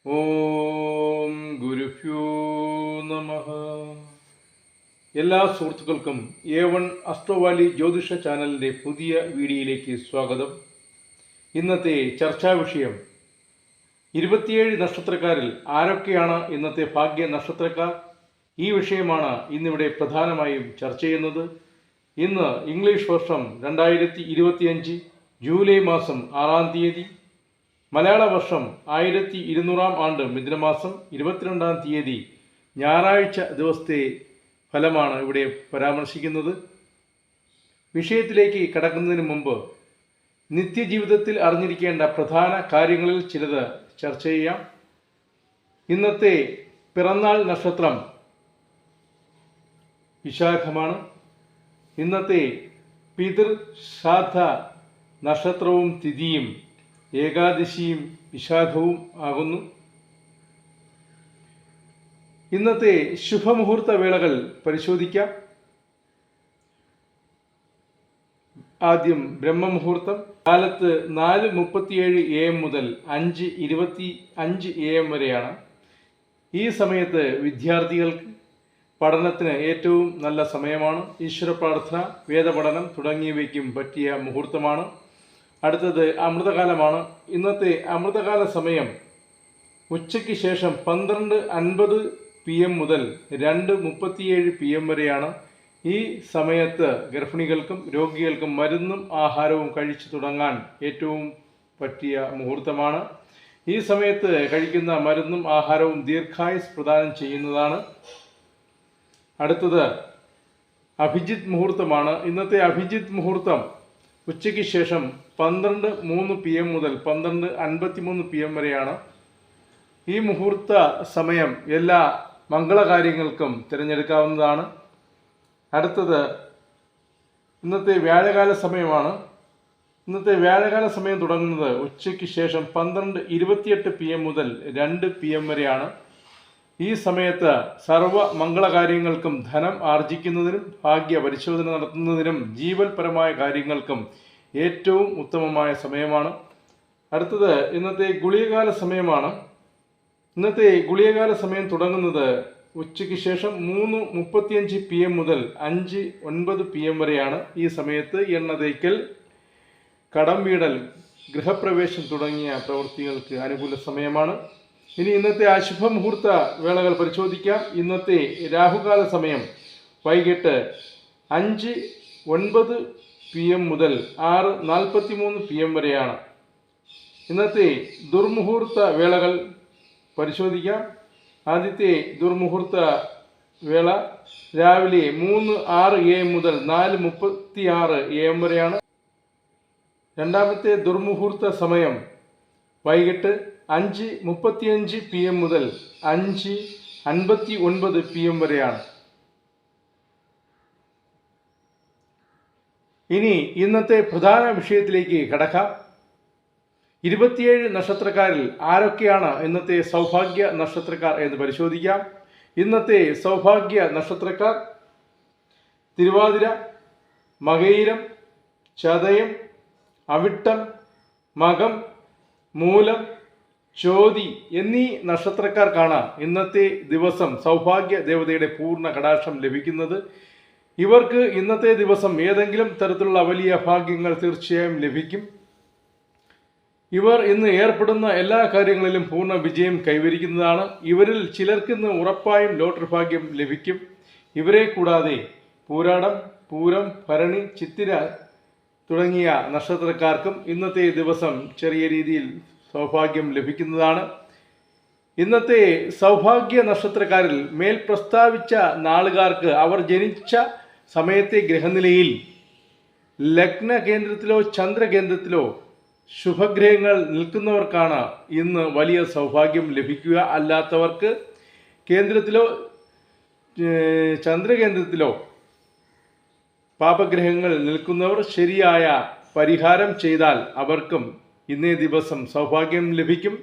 ഓം ഗുരുഭ്യോ നമഃ. എല്ലാ സുഹൃത്തുക്കൾക്കും A1 അസ്ട്രോവാലി ജ്യോതിഷ ചാനലിൻ്റെ പുതിയ വീഡിയോയിലേക്ക് സ്വാഗതം. ഇന്നത്തെ ചർച്ചാ വിഷയം 27 നക്ഷത്രക്കാരിൽ ആരൊക്കെയാണ് ഇന്നത്തെ ഭാഗ്യ നക്ഷത്രക്കാർ. ഈ വിഷയമാണ് ഇന്നിവിടെ പ്രധാനമായും ചർച്ച ചെയ്യുന്നത്. ഇന്ന് ഇംഗ്ലീഷ് വർഷം 2025 ജൂലൈ മാസം 6-ാം തീയതി, മലയാള വർഷം 1200 ആണ്ട് മിഥുനമാസം 22-ാം തീയതി ഞായറാഴ്ച ദിവസത്തെ ഫലമാണ് ഇവിടെ പരാമർശിക്കുന്നത്. വിഷയത്തിലേക്ക് കടക്കുന്നതിന് മുമ്പ് നിത്യജീവിതത്തിൽ അറിഞ്ഞിരിക്കേണ്ട പ്രധാന കാര്യങ്ങളിൽ ചിലത് ചർച്ച ചെയ്യാം. ഇന്നത്തെ പിറന്നാൾ നക്ഷത്രം വിശാഖമാണ്. ഇന്നത്തെ പിതൃ ശ്രാദ്ധ നക്ഷത്രവും തിഥിയും ഏകാദശിയും വിശാഖവും ആകുന്നു. ഇന്നത്തെ ശുഭമുഹൂർത്ത വേളകൾ പരിശോധിക്കാം. ആദ്യം ബ്രഹ്മമുഹൂർത്തം കാലത്ത് 4:37 AM മുതൽ 5:25 AM വരെയാണ്. ഈ സമയത്ത് വിദ്യാർത്ഥികൾക്ക് പഠനത്തിന് ഏറ്റവും നല്ല സമയമാണ്. ഈശ്വര പ്രാർത്ഥന, വേദപഠനം തുടങ്ങിയവയ്ക്കും പറ്റിയ മുഹൂർത്തമാണ്. അടുത്തത് അമൃതകാലമാണ്. ഇന്നത്തെ അമൃതകാല സമയം ഉച്ചയ്ക്ക് ശേഷം 12:50 PM മുതൽ 2:37 PM വരെയാണ്. ഈ സമയത്ത് ഗർഭിണികൾക്കും രോഗികൾക്കും മരുന്നും ആഹാരവും കഴിച്ചു തുടങ്ങാൻ ഏറ്റവും പറ്റിയ മുഹൂർത്തമാണ്. ഈ സമയത്ത് കഴിക്കുന്ന മരുന്നും ആഹാരവും ദീർഘായുസ് പ്രദാനം ചെയ്യുന്നതാണ്. അടുത്തത് അഭിജിത്ത് മുഹൂർത്തമാണ്. ഇന്നത്തെ അഭിജിത്ത് മുഹൂർത്തം ഉച്ചയ്ക്ക് ശേഷം 12:03 PM മുതൽ 12:53 PM വരെയാണ്. ഈ മുഹൂർത്ത സമയം എല്ലാ മംഗളകാര്യങ്ങൾക്കും തിരഞ്ഞെടുക്കാവുന്നതാണ്. അടുത്തത് ഇന്നത്തെ വ്യാഴകാല സമയമാണ്. ഇന്നത്തെ വ്യാഴകാല സമയം തുടങ്ങുന്നത് ഉച്ചയ്ക്ക് ശേഷം 12:28 PM മുതൽ 2 PM വരെയാണ്. ഈ സമയത്ത് സർവ മംഗളകാര്യങ്ങൾക്കും ധനം ആർജിക്കുന്നതിനും ഭാഗ്യ പരിശോധന നടത്തുന്നതിനും ജീവൽപരമായ കാര്യങ്ങൾക്കും ഏറ്റവും ഉത്തമമായ സമയമാണ്. അടുത്തത് ഇന്നത്തെ ഗുളികകാല സമയമാണ്. ഇന്നത്തെ ഗുളികകാല സമയം തുടങ്ങുന്നത് ഉച്ചയ്ക്ക് ശേഷം 3:35 PM മുതൽ 5:09 PM വരെയാണ്. ഈ സമയത്ത് എണ്ണ തേക്കൽ, കടം വീടൽ, ഗൃഹപ്രവേശം തുടങ്ങിയ പ്രവൃത്തികൾക്ക് അനുകൂല സമയമാണ്. ഇനി ഇന്നത്തെ അശുഭ മുഹൂർത്ത വേളകൾ പരിശോധിക്കാം. ഇന്നത്തെ രാഹുകാല സമയം വൈകിട്ട് 5:09 PM മുതൽ 6:43 PM വരെയാണ്. ഇന്നത്തെ ദുർമുഹൂർത്ത വേളകൾ പരിശോധിക്കാം. ആദ്യത്തെ ദുർമുഹൂർത്ത വേള രാവിലെ 3:06 AM മുതൽ 4:36 AM വരെയാണ്. രണ്ടാമത്തെ ദുർമുഹൂർത്ത സമയം വൈകിട്ട് 5:35 PM മുതൽ 5:59 PM വരെയാണ്. ഇനി ഇന്നത്തെ പ്രധാന വിഷയത്തിലേക്ക് കടക്കാം. 27 നക്ഷത്രക്കാരിൽ ആരൊക്കെയാണ് ഇന്നത്തെ സൗഭാഗ്യ നക്ഷത്രക്കാർ എന്ന് പരിശോധിക്കാം. ഇന്നത്തെ സൗഭാഗ്യ നക്ഷത്രക്കാർ തിരുവാതിര, മകയിരം, ചതയം, അവിട്ടം, മകം, മൂലം, ചോതി എന്നീ നക്ഷത്രക്കാർക്കാണ് ഇന്നത്തെ ദിവസം സൗഭാഗ്യ ദേവതയുടെ പൂർണ്ണ കടാക്ഷം ലഭിക്കുന്നത്. ഇവർക്ക് ഇന്നത്തെ ദിവസം ഏതെങ്കിലും തരത്തിലുള്ള വലിയ ഭാഗ്യങ്ങൾ തീർച്ചയായും ലഭിക്കും. ഇവർ ഇന്ന് ഏർപ്പെടുന്ന എല്ലാ കാര്യങ്ങളിലും പൂർണ്ണ വിജയം കൈവരിക്കുന്നതാണ്. ഇവരിൽ ചിലർക്കിന്ന് ഉറപ്പായും ലോട്ടറി ഭാഗ്യം ലഭിക്കും. ഇവരെ കൂടാതെ പൂരാടം, പൂരം, ഭരണി, ചിത്തിര തുടങ്ങിയ നക്ഷത്രക്കാർക്കും ഇന്നത്തെ ദിവസം ചെറിയ രീതിയിൽ സൗഭാഗ്യം ലഭിക്കുന്നതാണ്. ഇന്നത്തെ സൗഭാഗ്യ നക്ഷത്രക്കാരിൽ മേൽ പ്രസ്താവിച്ച നാളുകാർക്ക് അവർ ജനിച്ച സമയത്തെ ഗ്രഹനിലയിൽ ലഗ്ന കേന്ദ്രത്തിലോ ചന്ദ്രകേന്ദ്രത്തിലോ ശുഭഗ്രഹങ്ങൾ നിൽക്കുന്നവർക്കാണ് ഇന്ന് വലിയ സൗഭാഗ്യം ലഭിക്കുക. അല്ലാത്തവർക്ക് കേന്ദ്രത്തിലോ ചന്ദ്രകേന്ദ്രത്തിലോ പാപഗ്രഹങ്ങൾ നിൽക്കുന്നവർ ശരിയായ പരിഹാരം ചെയ്താൽ അവർക്കും ഇന്നേ ദിവസം സൗഭാഗ്യം ലഭിക്കും.